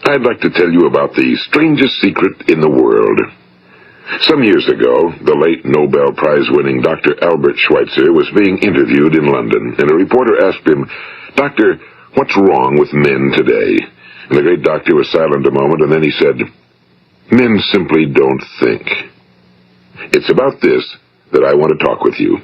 I'd like to tell you about the strangest secret in the world. Some years ago, the late Nobel Prize-winning Dr. Albert Schweitzer was being interviewed in London, and a reporter asked him, "Doctor, what's wrong with men today?" And the great doctor was silent a moment, and then he said, "Men simply don't think." It's about this that I want to talk with you.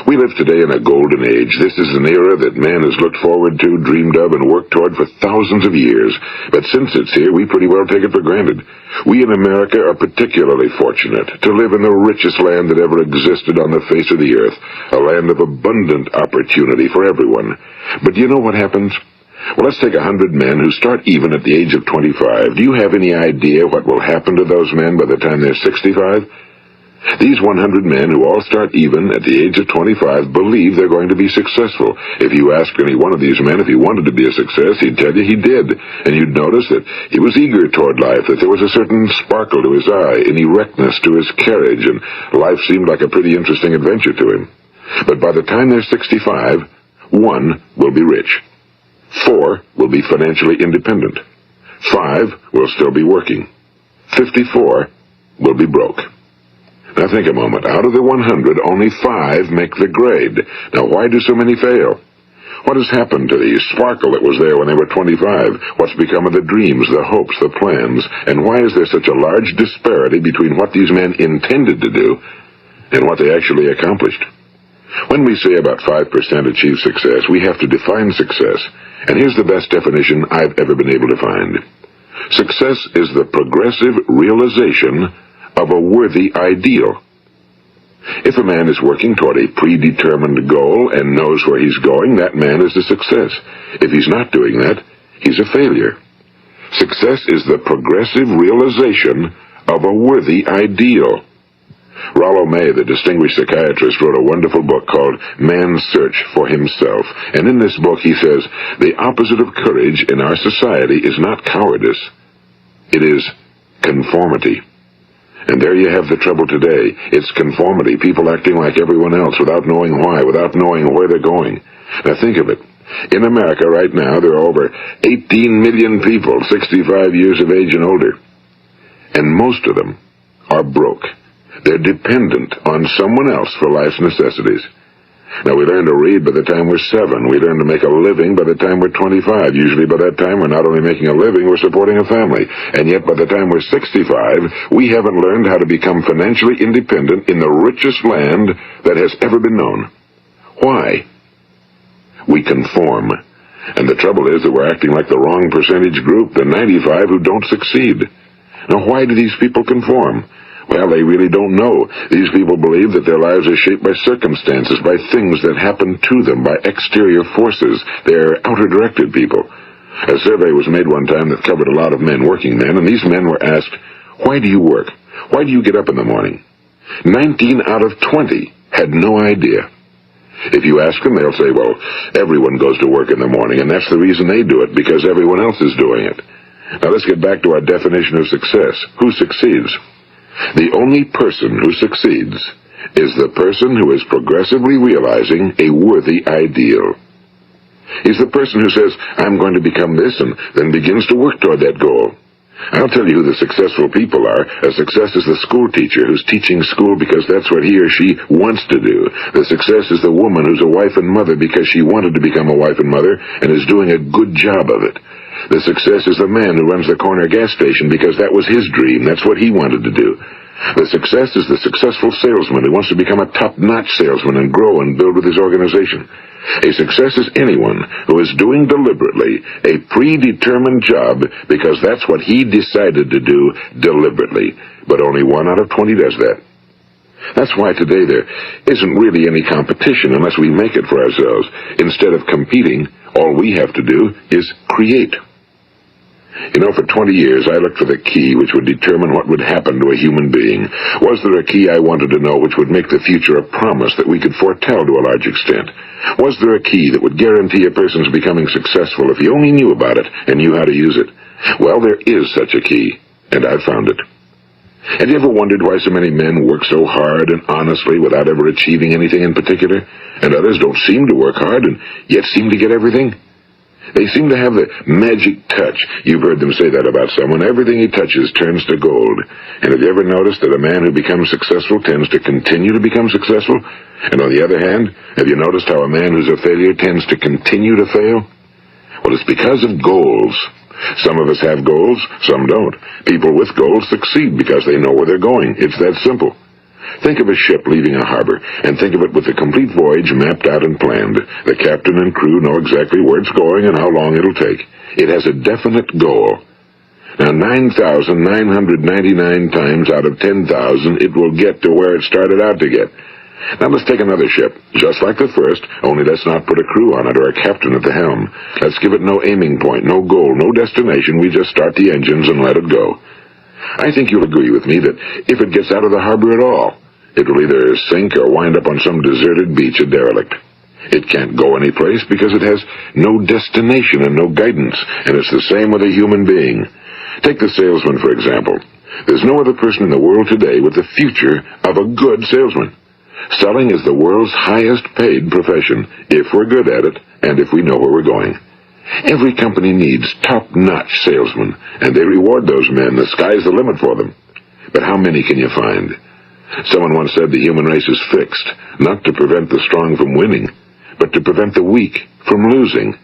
We live today in a golden age. This is an era that man has looked forward to, dreamed of, and worked toward for thousands of years. But since it's here, we pretty well take it for granted. We in America are particularly fortunate to live in the richest land that ever existed on the face of the earth, a land of abundant opportunity for everyone. But do you know what happens? Well, let's take 100 men who start even at the age of 25. Do you have any idea what will happen to those men by the time they're 65? These 100 men who all start even at the age of 25 believe they're going to be successful. If you asked any one of these men if he wanted to be a success, he'd tell you he did. And you'd notice that he was eager toward life, that there was a certain sparkle to his eye, an erectness to his carriage, and life seemed like a pretty interesting adventure to him. But by the time they're 65, 1 will be rich. 4 will be financially independent. 5 will still be working. 54 will be broke. Now think a moment. Out of the 100, only 5 make the grade. Now why do so many fail? What has happened to the sparkle that was there when they were 25? What's become of the dreams, the hopes, the plans? And why is there such a large disparity between what these men intended to do and what they actually accomplished? When we say about 5% achieve success, we have to define success. And here's the best definition I've ever been able to find. Success is the progressive realization of a worthy ideal. If a man is working toward a predetermined goal and knows where he's going, that man is a success. If he's not doing that, he's a failure. Success is the progressive realization of a worthy ideal. Rollo May, the distinguished psychiatrist, wrote a wonderful book called Man's Search for Himself. And in this book he says, the opposite of courage in our society is not cowardice. It is conformity. And there you have the trouble today. It's conformity, people acting like everyone else without knowing why, without knowing where they're going. Now think of it. In America right now, there are over 18 million people 65 years of age and older. And most of them are broke. They're dependent on someone else for life's necessities. Now, we learn to read by the time we're 7. We learn to make a living by the time we're 25. Usually by that time, we're not only making a living, we're supporting a family. And yet by the time we're 65, we haven't learned how to become financially independent in the richest land that has ever been known. Why? We conform. And the trouble is that we're acting like the wrong percentage group, the 95 who don't succeed. Now, why do these people conform? Well, they really don't know. These people believe that their lives are shaped by circumstances, by things that happen to them, by exterior forces. They're outer-directed people. A survey was made one time that covered a lot of men, working men, and these men were asked, "Why do you work? Why do you get up in the morning?" 19 out of 20 had no idea. If you ask them, they'll say, well, everyone goes to work in the morning, and that's the reason they do it, because everyone else is doing it. Now let's get back to our definition of success. Who succeeds? The only person who succeeds is the person who is progressively realizing a worthy ideal. He's the person who says, I'm going to become this, and then begins to work toward that goal. I'll tell you who the successful people are. A success is the school teacher who's teaching school because that's what he or she wants to do. The success is the woman who's a wife and mother because she wanted to become a wife and mother and is doing a good job of it. The success is the man who runs the corner gas station because that was his dream. That's what he wanted to do. The success is the successful salesman who wants to become a top-notch salesman and grow and build with his organization. A success is anyone who is doing deliberately a predetermined job because that's what he decided to do deliberately. But only 1 out of 20 does that. That's why today there isn't really any competition unless we make it for ourselves. Instead of competing, all we have to do is create. You know, for 20 years I looked for the key which would determine what would happen to a human being. Was there a key I wanted to know which would make the future a promise that we could foretell to a large extent? Was there a key that would guarantee a person's becoming successful if he only knew about it and knew how to use it? Well, there is such a key, and I've found it. Have you ever wondered why so many men work so hard and honestly without ever achieving anything in particular, and others don't seem to work hard and yet seem to get everything? They seem to have the magic touch. You've heard them say that about someone. Everything he touches turns to gold. And have you ever noticed that a man who becomes successful tends to continue to become successful? And on the other hand, have you noticed how a man who's a failure tends to continue to fail? Well, it's because of goals. Some of us have goals, some don't. People with goals succeed because they know where they're going. It's that simple. Think of a ship leaving a harbor, and think of it with the complete voyage mapped out and planned. The captain and crew know exactly where it's going and how long it'll take. It has a definite goal. Now, 9,999 times out of 10,000, it will get to where it started out to get. Now let's take another ship, just like the first, only let's not put a crew on it or a captain at the helm. Let's give it no aiming point, no goal, no destination. We just start the engines and let it go. I think you'll agree with me that if it gets out of the harbor at all, it will either sink or wind up on some deserted beach, a derelict. It can't go anyplace because it has no destination and no guidance, and it's the same with a human being. Take the salesman, for example. There's no other person in the world today with the future of a good salesman. Selling is the world's highest paid profession, if we're good at it, and if we know where we're going. Every company needs top-notch salesmen, and they reward those men. The sky's the limit for them. But how many can you find? Someone once said the human race is fixed, not to prevent the strong from winning, but to prevent the weak from losing.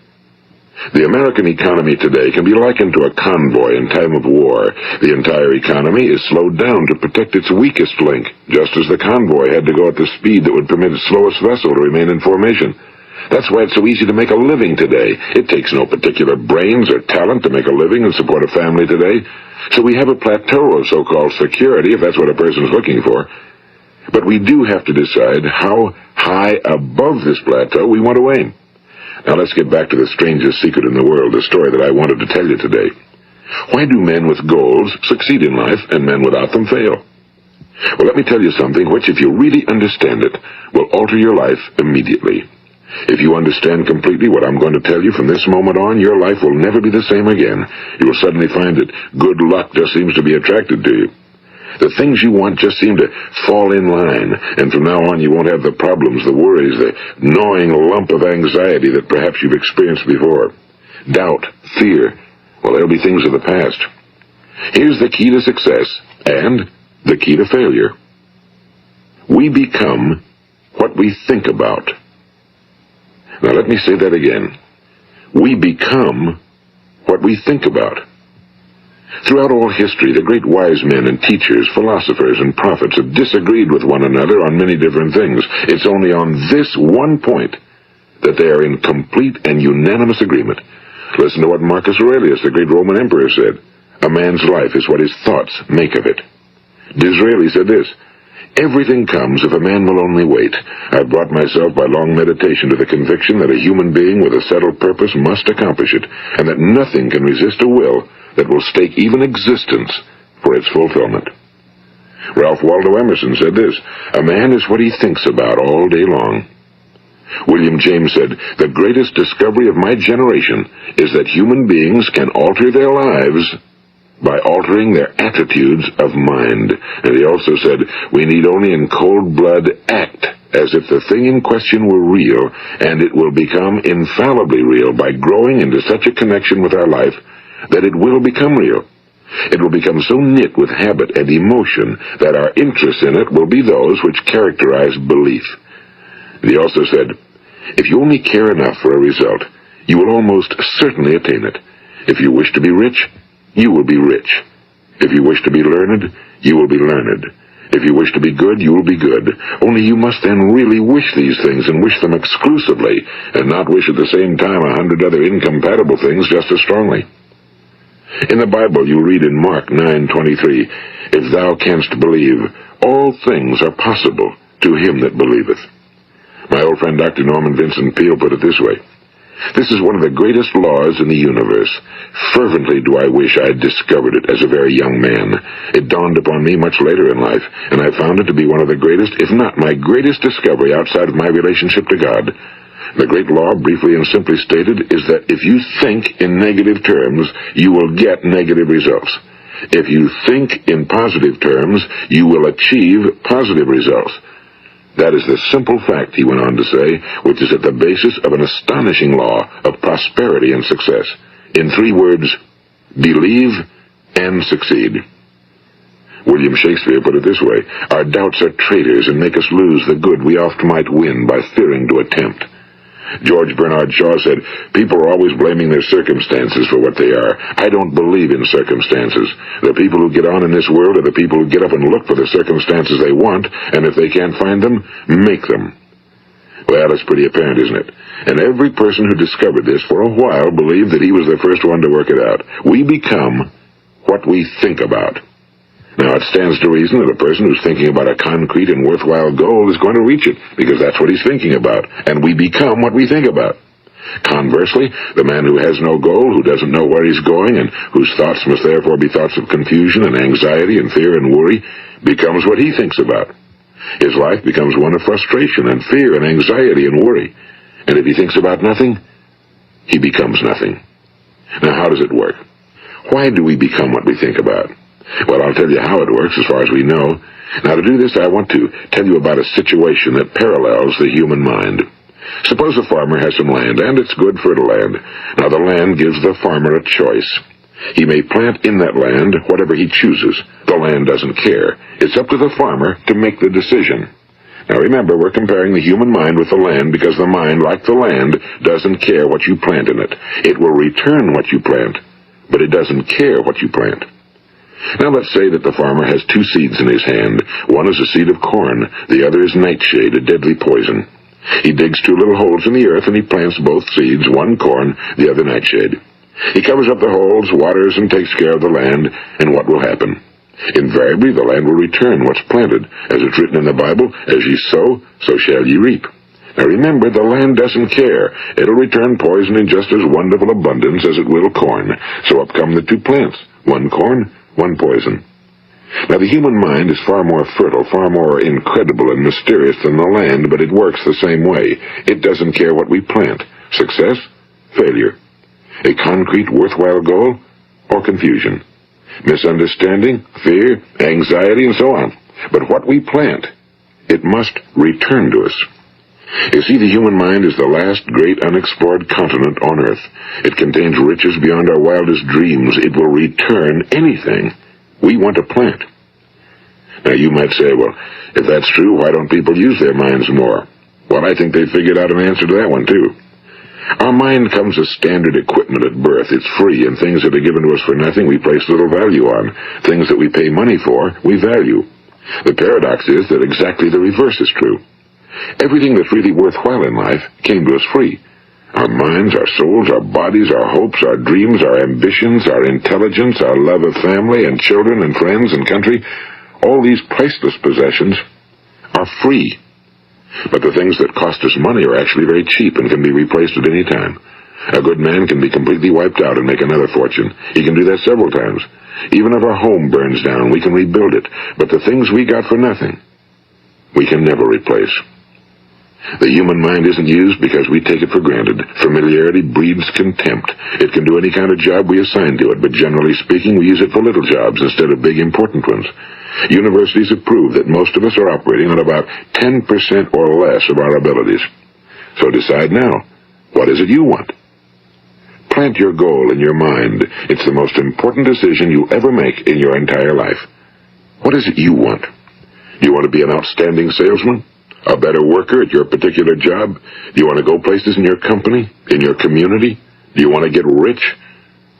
The American economy today can be likened to a convoy in time of war. The entire economy is slowed down to protect its weakest link, just as the convoy had to go at the speed that would permit its slowest vessel to remain in formation. That's why it's so easy to make a living today. It takes no particular brains or talent to make a living and support a family today. So we have a plateau of so-called security, if that's what a person's looking for. But we do have to decide how high above this plateau we want to aim. Now let's get back to the strangest secret in the world, the story that I wanted to tell you today. Why do men with goals succeed in life and men without them fail? Well, let me tell you something which, if you really understand it, will alter your life immediately. If you understand completely what I'm going to tell you from this moment on, your life will never be the same again. You will suddenly find that good luck just seems to be attracted to you. The things you want just seem to fall in line, and from now on you won't have the problems, the worries, the gnawing lump of anxiety that perhaps you've experienced before. Doubt, fear, well, they'll be things of the past. Here's the key to success and the key to failure. We become what we think about. Now let me say that again. We become what we think about. Throughout all history, the great wise men and teachers, philosophers and prophets have disagreed with one another on many different things. It's only on this one point that they are in complete and unanimous agreement. Listen to what Marcus Aurelius, the great Roman emperor, said. A man's life is what his thoughts make of it. Disraeli said this. Everything comes if a man will only wait. I've brought myself by long meditation to the conviction that a human being with a settled purpose must accomplish it, and that nothing can resist a will that will stake even existence for its fulfillment. Ralph Waldo Emerson said this, a man is what he thinks about all day long. William James said, the greatest discovery of my generation is that human beings can alter their lives by altering their attitudes of mind. And he also said, we need only in cold blood act as if the thing in question were real, and it will become infallibly real by growing into such a connection with our life that it will become real. It will become so knit with habit and emotion that our interest in it will be those which characterize belief. And he also said, if you only care enough for a result, you will almost certainly attain it. If you wish to be rich, you will be rich. If you wish to be learned, you will be learned. If you wish to be good, you will be good. Only you must then really wish these things and wish them exclusively, and not wish at the same time 100 other incompatible things just as strongly. In the Bible, you read in Mark 9:23, if thou canst believe, all things are possible to him that believeth. My old friend Dr. Norman Vincent Peale put it this way. This is one of the greatest laws in the universe. Fervently do I wish I had discovered it as a very young man. It dawned upon me much later in life, and I found it to be one of the greatest, if not my greatest discovery outside of my relationship to God. The great law, briefly and simply stated, is that if you think in negative terms, you will get negative results. If you think in positive terms, you will achieve positive results. That is the simple fact, he went on to say, which is at the basis of an astonishing law of prosperity and success. In 3 words, believe and succeed. William Shakespeare put it this way: our doubts are traitors and make us lose the good we oft might win by fearing to attempt. George Bernard Shaw said, people are always blaming their circumstances for what they are. I don't believe in circumstances. The people who get on in this world are the people who get up and look for the circumstances they want, and if they can't find them, make them. Well, it's pretty apparent, isn't it? And every person who discovered this for a while believed that he was the first one to work it out. We become what we think about. Now, it stands to reason that a person who's thinking about a concrete and worthwhile goal is going to reach it, because that's what he's thinking about, and we become what we think about. Conversely, the man who has no goal, who doesn't know where he's going, and whose thoughts must therefore be thoughts of confusion and anxiety and fear and worry, becomes what he thinks about. His life becomes one of frustration and fear and anxiety and worry. And if he thinks about nothing, he becomes nothing. Now, how does it work? Why do we become what we think about? Well, I'll tell you how it works as far as we know. Now, to do this, I want to tell you about a situation that parallels the human mind. Suppose a farmer has some land, and it's good fertile land. Now, the land gives the farmer a choice. He may plant in that land whatever he chooses. The land doesn't care. It's up to the farmer to make the decision. Now, remember, we're comparing the human mind with the land because the mind, like the land, doesn't care what you plant in it. It will return what you plant, but it doesn't care what you plant. Now let's say that the farmer has 2 seeds in his hand. One is a seed of corn, the other is nightshade, a deadly poison. He digs 2 little holes in the earth and he plants both seeds, one corn, the other nightshade. He covers up the holes, waters, and takes care of the land, and what will happen? Invariably the land will return what's planted. As it's written in the Bible, as ye sow, so shall ye reap. Now remember, the land doesn't care. It'll return poison in just as wonderful abundance as it will corn. So up come the 2 plants, one corn, one poison. Now, the human mind is far more fertile, far more incredible and mysterious than the land, but it works the same way. It doesn't care what we plant. Success, failure. A concrete, worthwhile goal, or confusion. Misunderstanding, fear, anxiety, and so on. But what we plant, it must return to us. You see, the human mind is the last great unexplored continent on Earth. It contains riches beyond our wildest dreams. It will return anything we want to plant. Now, you might say, well, if that's true, why don't people use their minds more? Well, I think they figured out an answer to that one, too. Our mind comes as standard equipment at birth. It's free, and things that are given to us for nothing we place little value on. Things that we pay money for, we value. The paradox is that exactly the reverse is true. Everything that's really worthwhile in life came to us free. Our minds, our souls, our bodies, our hopes, our dreams, our ambitions, our intelligence, our love of family and children and friends and country, all these priceless possessions are free. But the things that cost us money are actually very cheap and can be replaced at any time. A good man can be completely wiped out and make another fortune. He can do that several times. Even if our home burns down, we can rebuild it. But the things we got for nothing, we can never replace. The human mind isn't used because we take it for granted. Familiarity breeds contempt. It can do any kind of job we assign to it, but generally speaking, we use it for little jobs instead of big, important ones. Universities have proved that most of us are operating on about 10% or less of our abilities. So decide now, what is it you want? Plant your goal in your mind. It's the most important decision you'll ever make in your entire life. What is it you want? Do you want to be an outstanding salesman? A better worker at your particular job? Do you want to go places in your company? In your community? Do you want to get rich?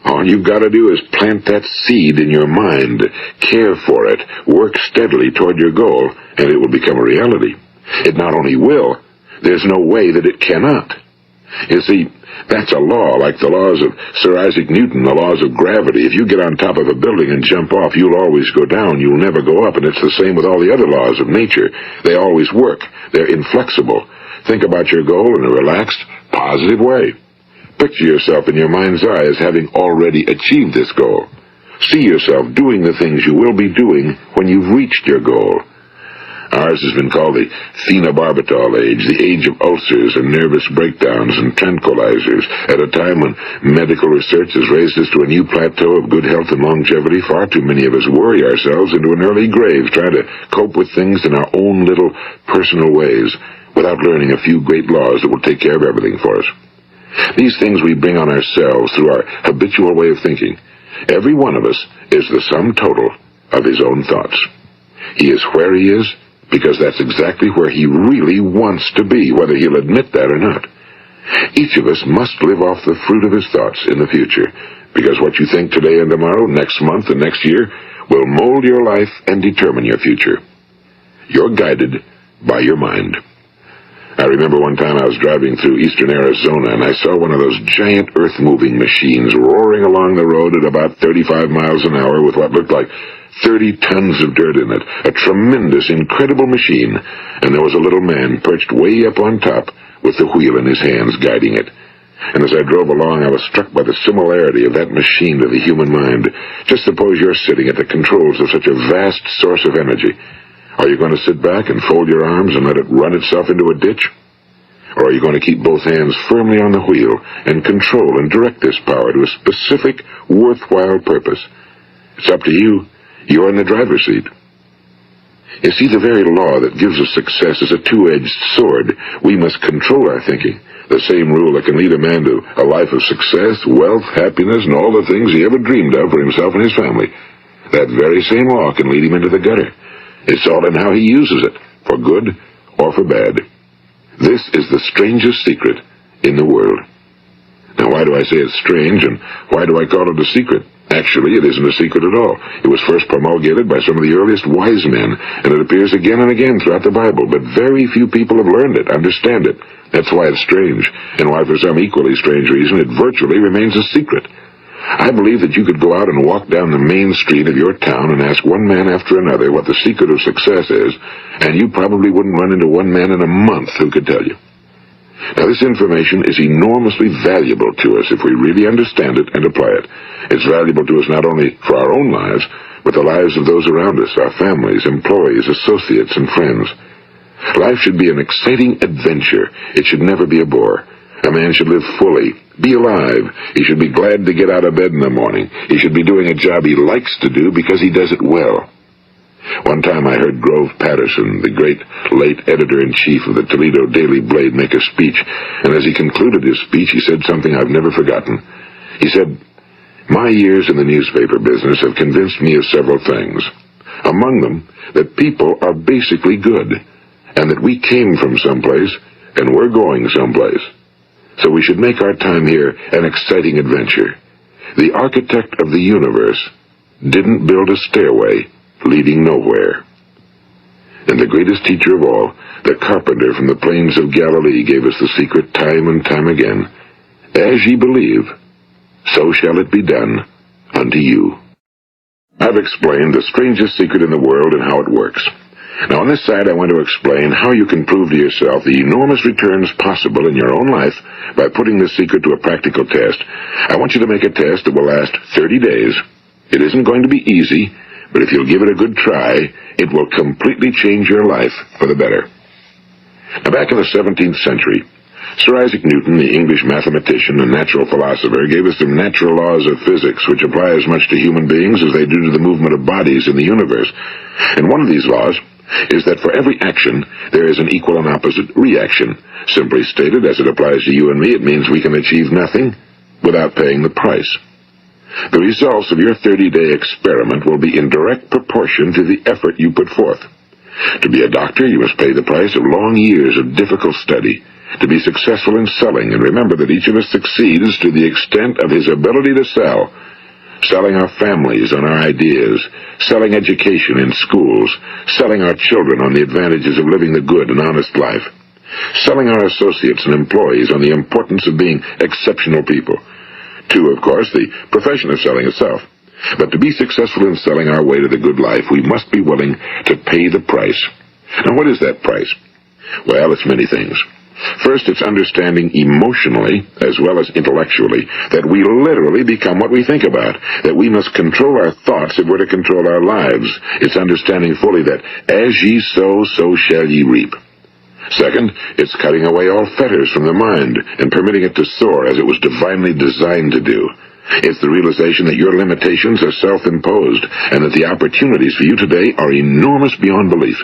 All you've got to do is plant that seed in your mind, care for it, work steadily toward your goal, and it will become a reality. It not only will, there's no way that it cannot. You see, that's a law, like the laws of Sir Isaac Newton, the laws of gravity. If you get on top of a building and jump off, you'll always go down. You'll never go up, and it's the same with all the other laws of nature. They always work. They're inflexible. Think about your goal in a relaxed, positive way. Picture yourself in your mind's eye as having already achieved this goal. See yourself doing the things you will be doing when you've reached your goal. Ours has been called the phenobarbital age, the age of ulcers and nervous breakdowns and tranquilizers. At a time when medical research has raised us to a new plateau of good health and longevity, far too many of us worry ourselves into an early grave trying to cope with things in our own little personal ways without learning a few great laws that will take care of everything for us. These things we bring on ourselves through our habitual way of thinking. Every one of us is the sum total of his own thoughts. He is where he is because that's exactly where he really wants to be, whether he'll admit that or not. Each of us must live off the fruit of his thoughts in the future, because what you think today and tomorrow, next month and next year, will mold your life and determine your future. You're guided by your mind. I remember one time I was driving through eastern Arizona, and I saw one of those giant earth-moving machines roaring along the road at about 35 miles an hour with what looked like 30 tons of dirt in it. A tremendous, incredible machine, and there was a little man perched way up on top with the wheel in his hands guiding it. And as I drove along, I was struck by the similarity of that machine to the human mind. Just suppose you're sitting at the controls of such a vast source of energy. Are you going to sit back and fold your arms and let it run itself into a ditch? Or are you going to keep both hands firmly on the wheel and control and direct this power to a specific, worthwhile purpose? It's up to you. You're in the driver's seat. You see, the very law that gives us success is a two-edged sword. We must control our thinking. The same rule that can lead a man to a life of success, wealth, happiness, and all the things he ever dreamed of for himself and his family. That very same law can lead him into the gutter. It's all in how he uses it, for good or for bad. This is the strangest secret in the world. Now, why do I say it's strange, and why do I call it a secret? Actually, it isn't a secret at all. It was first promulgated by some of the earliest wise men, and it appears again and again throughout the Bible, but very few people have learned it, understand it. That's why it's strange, and why for some equally strange reason it virtually remains a secret. I believe that you could go out and walk down the main street of your town and ask one man after another what the secret of success is, and you probably wouldn't run into one man in a month who could tell you. Now, this information is enormously valuable to us if we really understand it and apply it. It's valuable to us not only for our own lives, but the lives of those around us, our families, employees, associates, and friends. Life should be an exciting adventure. It should never be a bore. A man should live fully, be alive. He should be glad to get out of bed in the morning. He should be doing a job he likes to do because he does it well. One time I heard Grove Patterson, the great late editor-in-chief of the Toledo Daily Blade, make a speech, and as he concluded his speech, he said something I've never forgotten. He said, "My years in the newspaper business have convinced me of several things. Among them, that people are basically good, and that we came from someplace, and we're going someplace. So we should make our time here an exciting adventure. The architect of the universe didn't build a stairway leading nowhere." And the greatest teacher of all, the carpenter from the plains of Galilee, gave us the secret time and time again. As ye believe, so shall it be done unto you. I've explained the strangest secret in the world and how it works. Now, on this side, I want to explain how you can prove to yourself the enormous returns possible in your own life by putting this secret to a practical test. I want you to make a test that will last 30 days. It isn't going to be easy, but if you'll give it a good try, it will completely change your life for the better. Now, back in the 17th century, Sir Isaac Newton, the English mathematician and natural philosopher, gave us some natural laws of physics which apply as much to human beings as they do to the movement of bodies in the universe. And one of these laws is that for every action, there is an equal and opposite reaction. Simply stated, as it applies to you and me, it means we can achieve nothing without paying the price. The results of your 30-day experiment will be in direct proportion to the effort you put forth. To be a doctor, you must pay the price of long years of difficult study. To be successful in selling, and remember that each of us succeeds to the extent of his ability to sell. Selling our families on our ideas, selling education in schools, selling our children on the advantages of living the good and honest life, selling our associates and employees on the importance of being exceptional people. To, of course, the profession of selling itself. But to be successful in selling our way to the good life, we must be willing to pay the price. Now, what is that price? Well, it's many things. First, it's understanding emotionally, as well as intellectually, that we literally become what we think about, that we must control our thoughts if we're to control our lives. It's understanding fully that as ye sow, so shall ye reap. Second, it's cutting away all fetters from the mind and permitting it to soar as it was divinely designed to do. It's the realization that your limitations are self-imposed and that the opportunities for you today are enormous beyond belief.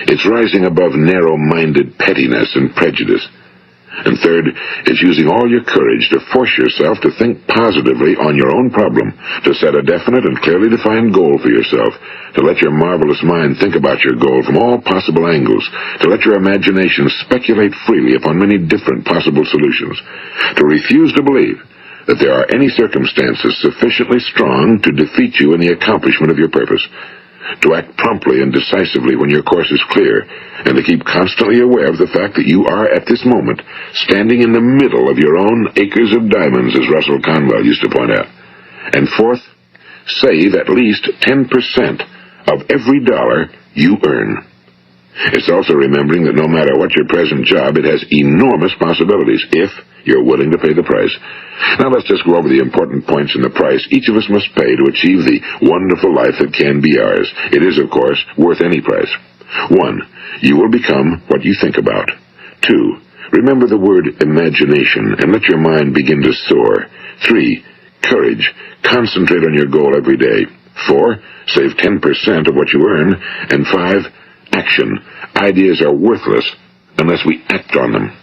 It's rising above narrow-minded pettiness and prejudice. And third, it's using all your courage to force yourself to think positively on your own problem, to set a definite and clearly defined goal for yourself, to let your marvelous mind think about your goal from all possible angles, to let your imagination speculate freely upon many different possible solutions, to refuse to believe that there are any circumstances sufficiently strong to defeat you in the accomplishment of your purpose, to act promptly and decisively when your course is clear, and to keep constantly aware of the fact that you are, at this moment, standing in the middle of your own acres of diamonds, as Russell Conwell used to point out. And fourth, save at least 10% of every dollar you earn. It's also remembering that no matter what your present job, it has enormous possibilities, if you're willing to pay the price. Now let's just go over the important points in the price each of us must pay to achieve the wonderful life that can be ours. It is, of course, worth any price. 1. You will become what you think about. 2. Remember the word imagination and let your mind begin to soar. 3. Courage. Concentrate on your goal every day. 4. Save 10% of what you earn. And 5. Action. Ideas are worthless unless we act on them.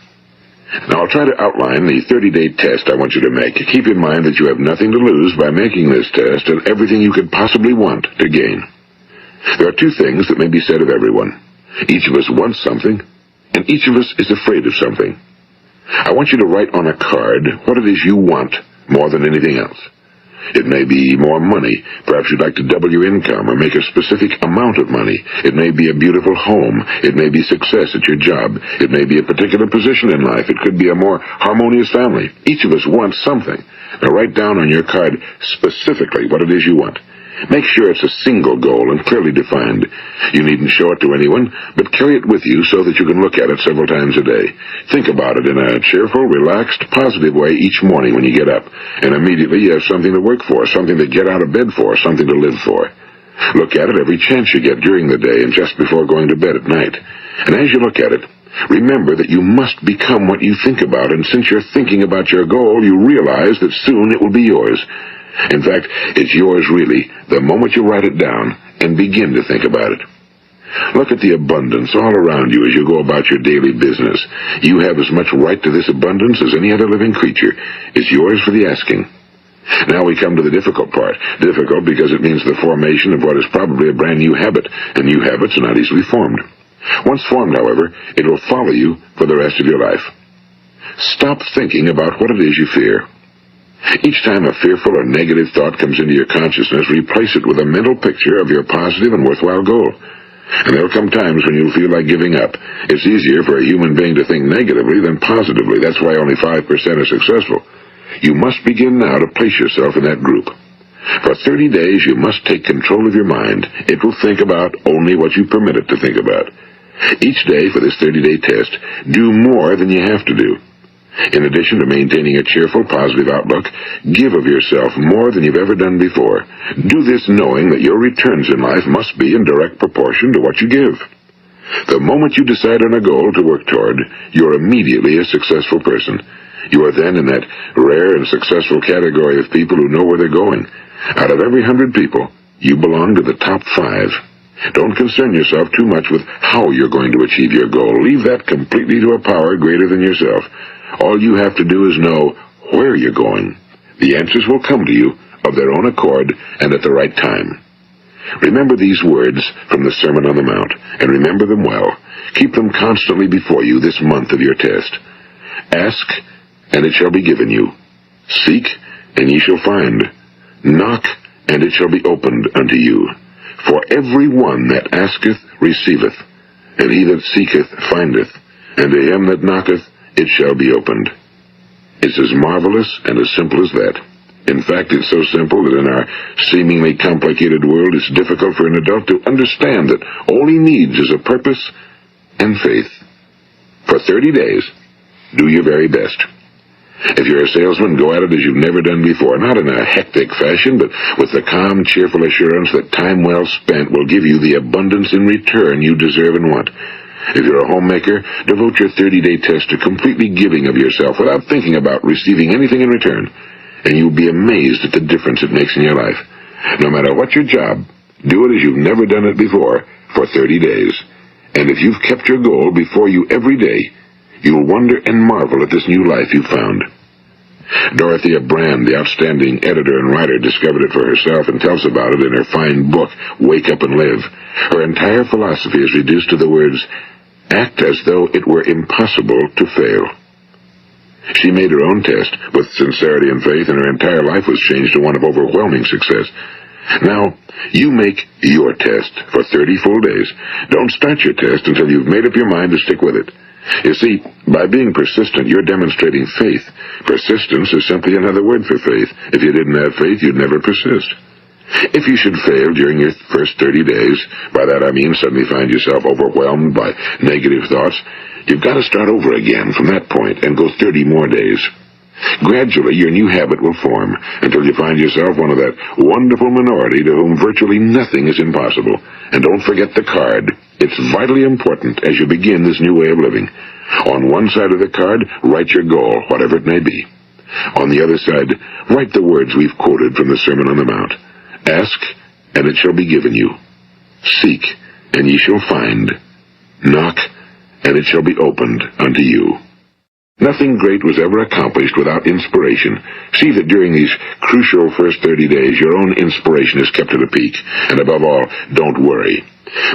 Now, I'll try to outline the 30-day test I want you to make. Keep in mind that you have nothing to lose by making this test and everything you could possibly want to gain. There are two things that may be said of everyone. Each of us wants something, and each of us is afraid of something. I want you to write on a card what it is you want more than anything else. It may be more money. Perhaps you'd like to double your income or make a specific amount of money. It may be a beautiful home. It may be success at your job. It may be a particular position in life. It could be a more harmonious family. Each of us wants something. Now write down on your card specifically what it is you want. Make sure it's a single goal and clearly defined. You needn't show it to anyone, but carry it with you so that you can look at it several times a day. Think about it in a cheerful, relaxed, positive way each morning when you get up, and immediately you have something to work for, something to get out of bed for, something to live for. Look at it every chance you get during the day and just before going to bed at night. And as you look at it, remember that you must become what you think about, and since you're thinking about your goal, you realize that soon it will be yours. In fact, it's yours really the moment you write it down and begin to think about it. Look at the abundance all around you as you go about your daily business. You have as much right to this abundance as any other living creature. It's yours for the asking. Now we come to the difficult part. Difficult because it means the formation of what is probably a brand new habit, and new habits are not easily formed. Once formed, however, it will follow you for the rest of your life. Stop thinking about what it is you fear. Each time a fearful or negative thought comes into your consciousness, replace it with a mental picture of your positive and worthwhile goal. And there will come times when you'll feel like giving up. It's easier for a human being to think negatively than positively. That's why only 5% are successful. You must begin now to place yourself in that group. For 30 days, you must take control of your mind. It will think about only what you permit it to think about. Each day for this 30-day test, do more than you have to do. In addition to maintaining a cheerful, positive outlook, give of yourself more than you've ever done before. Do this knowing that your returns in life must be in direct proportion to what you give. The moment you decide on a goal to work toward, you're immediately a successful person. You are then in that rare and successful category of people who know where they're going. Out of every 100 people, you belong to the top 5. Don't concern yourself too much with how you're going to achieve your goal. Leave that completely to a power greater than yourself. All you have to do is know where you're going. The answers will come to you of their own accord and at the right time. Remember these words from the Sermon on the Mount, and remember them well. Keep them constantly before you this month of your test. Ask, and it shall be given you. Seek, and ye shall find. Knock, and it shall be opened unto you. For every one that asketh receiveth, and he that seeketh findeth, and to him that knocketh it shall be opened. It's as marvelous and as simple as that. In fact, it's so simple that in our seemingly complicated world, it's difficult for an adult to understand that all he needs is a purpose and faith. For 30 days, Do your very best. If you're a salesman, go at it as you've never done before, not in a hectic fashion, but with the calm, cheerful assurance that time well spent will give you the abundance in return you deserve and want. If you're a homemaker, devote your 30-day test to completely giving of yourself without thinking about receiving anything in return, and you'll be amazed at the difference it makes in your life. No matter what your job, do it as you've never done it before for 30 days. And if you've kept your goal before you every day, you'll wonder and marvel at this new life you've found. Dorothea Brand, the outstanding editor and writer, discovered it for herself and tells about it in her fine book, Wake Up and Live. Her entire philosophy is reduced to the words, act as though it were impossible to fail. She made her own test with sincerity and faith, and her entire life was changed to one of overwhelming success. Now, you make your test for 30 full days. Don't start your test until you've made up your mind to stick with it. You see, by being persistent, you're demonstrating faith. Persistence is simply another word for faith. If you didn't have faith, you'd never persist. If you should fail during your first 30 days, by that I mean suddenly find yourself overwhelmed by negative thoughts, you've got to start over again from that point and go 30 more days. Gradually, your new habit will form until you find yourself one of that wonderful minority to whom virtually nothing is impossible. And don't forget the card. It's vitally important as you begin this new way of living. On one side of the card, write your goal, whatever it may be. On the other side, write the words we've quoted from the Sermon on the Mount. Ask, and it shall be given you. Seek, and ye shall find. Knock, and it shall be opened unto you. Nothing great was ever accomplished without inspiration. See that during these crucial first 30 days, your own inspiration is kept at a peak. And above all, don't worry.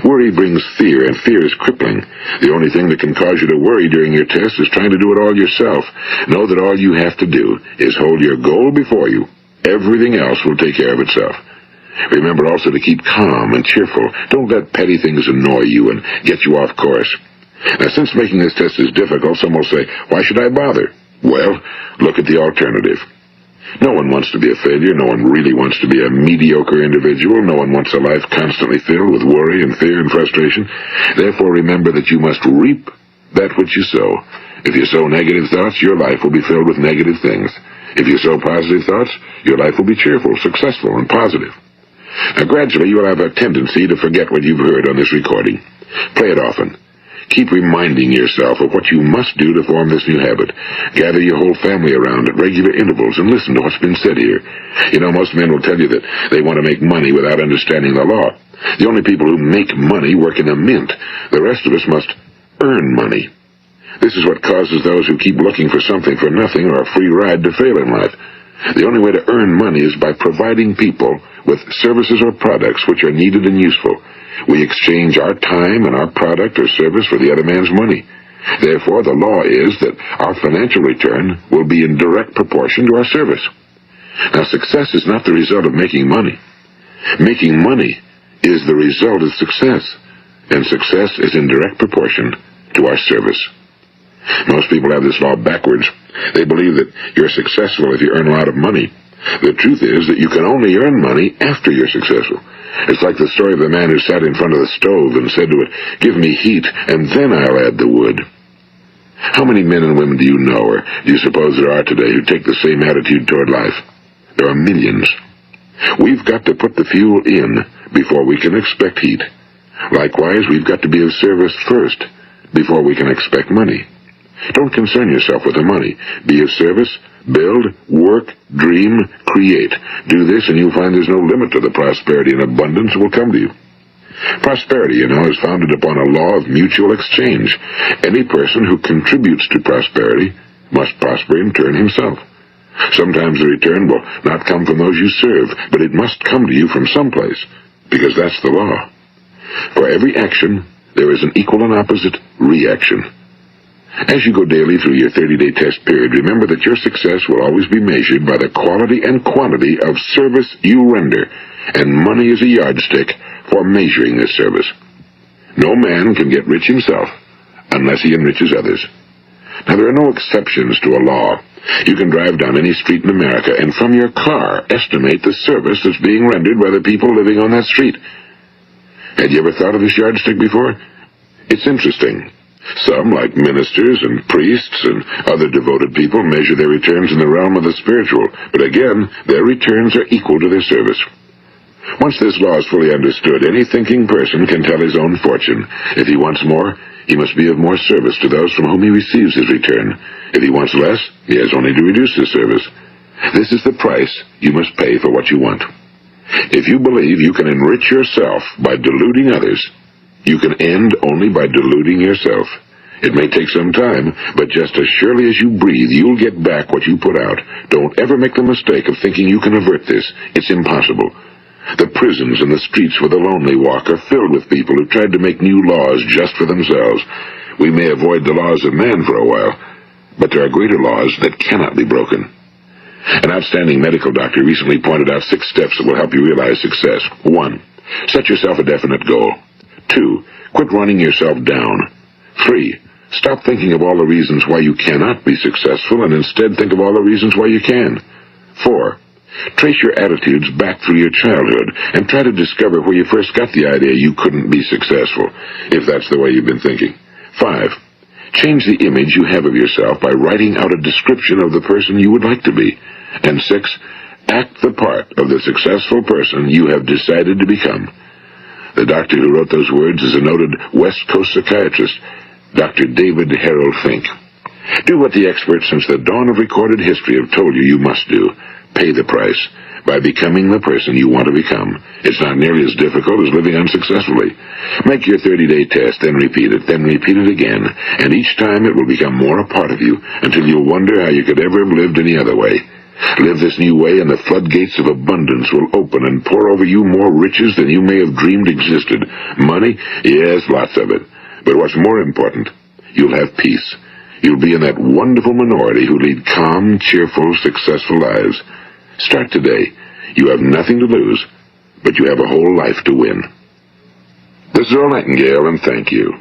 Worry brings fear, and fear is crippling. The only thing that can cause you to worry during your test is trying to do it all yourself. Know that all you have to do is hold your goal before you. Everything else will take care of itself. Remember also to keep calm and cheerful. Don't let petty things annoy you and get you off course. Now, since making this test is difficult, some will say, why should I bother? Well, look at the alternative. No one wants to be a failure. No one really wants to be a mediocre individual. No one wants a life constantly filled with worry and fear and frustration. Therefore, remember that you must reap that which you sow. If you sow negative thoughts, your life will be filled with negative things. If you sow positive thoughts, your life will be cheerful, successful, and positive. Now, gradually, you will have a tendency to forget what you've heard on this recording. Play it often. Keep reminding yourself of what you must do to form this new habit. Gather your whole family around at regular intervals and listen to what's been said here. You know, most men will tell you that they want to make money without understanding the law. The only people who make money work in a mint. The rest of us must earn money. This is what causes those who keep looking for something for nothing or a free ride to fail in life. The only way to earn money is by providing people with services or products which are needed and useful. We exchange our time and our product or service for the other man's money. Therefore, the law is that our financial return will be in direct proportion to our service. Now, success is not the result of making money. Making money is the result of success, and success is in direct proportion to our service. Most people have this law backwards. They believe that you're successful if you earn a lot of money. The truth is that you can only earn money after you're successful. It's like the story of the man who sat in front of the stove and said to it, give me heat, and then I'll add the wood. How many men and women do you know, or do you suppose there are today, who take the same attitude toward life? There are millions. We've got to put the fuel in before we can expect heat. Likewise, we've got to be of service first before we can expect money. Don't concern yourself with the money. Be of service. Build, work, dream, create. Do this and you'll find there's no limit to the prosperity and abundance that will come to you. Prosperity, you know, is founded upon a law of mutual exchange. Any person who contributes to prosperity must prosper in turn himself. Sometimes the return will not come from those you serve, but it must come to you from someplace, because that's the law. For every action, there is an equal and opposite reaction. As you go daily through your 30-day test period, remember that your success will always be measured by the quality and quantity of service you render, and money is a yardstick for measuring this service. No man can get rich himself unless he enriches others. Now, there are no exceptions to a law. You can drive down any street in America and from your car estimate the service that's being rendered by the people living on that street. Had you ever thought of this yardstick before? It's interesting. Some, like ministers and priests and other devoted people, measure their returns in the realm of the spiritual, but again, their returns are equal to their service. Once this law is fully understood, any thinking person can tell his own fortune. If he wants more, he must be of more service to those from whom he receives his return. If he wants less, he has only to reduce his service. This is the price you must pay for what you want. If you believe you can enrich yourself by deluding others, you can end only by deluding yourself. It may take some time, but just as surely as you breathe, you'll get back what you put out. Don't ever make the mistake of thinking you can avert this. It's impossible. The prisons and the streets where the lonely walk are filled with people who tried to make new laws just for themselves. We may avoid the laws of man for a while, but there are greater laws that cannot be broken. An outstanding medical doctor recently pointed out 6 steps that will help you realize success. 1. Set yourself a definite goal. 2. Quit running yourself down. 3. Stop thinking of all the reasons why you cannot be successful and instead think of all the reasons why you can. 4. Trace your attitudes back through your childhood and try to discover where you first got the idea you couldn't be successful, if that's the way you've been thinking. 5. Change the image you have of yourself by writing out a description of the person you would like to be. And 6. Act the part of the successful person you have decided to become. The doctor who wrote those words is a noted West Coast psychiatrist, Dr. David Harold Fink. Do what the experts since the dawn of recorded history have told you you must do. Pay the price by becoming the person you want to become. It's not nearly as difficult as living unsuccessfully. Make your 30-day test, then repeat it again, and each time it will become more a part of you until you'll wonder how you could ever have lived any other way. Live this new way and the floodgates of abundance will open and pour over you more riches than you may have dreamed existed. Money? Yes, lots of it. But what's more important, you'll have peace. You'll be in that wonderful minority who lead calm, cheerful, successful lives. Start today. You have nothing to lose, but you have a whole life to win. This is Earl Nightingale, and thank you.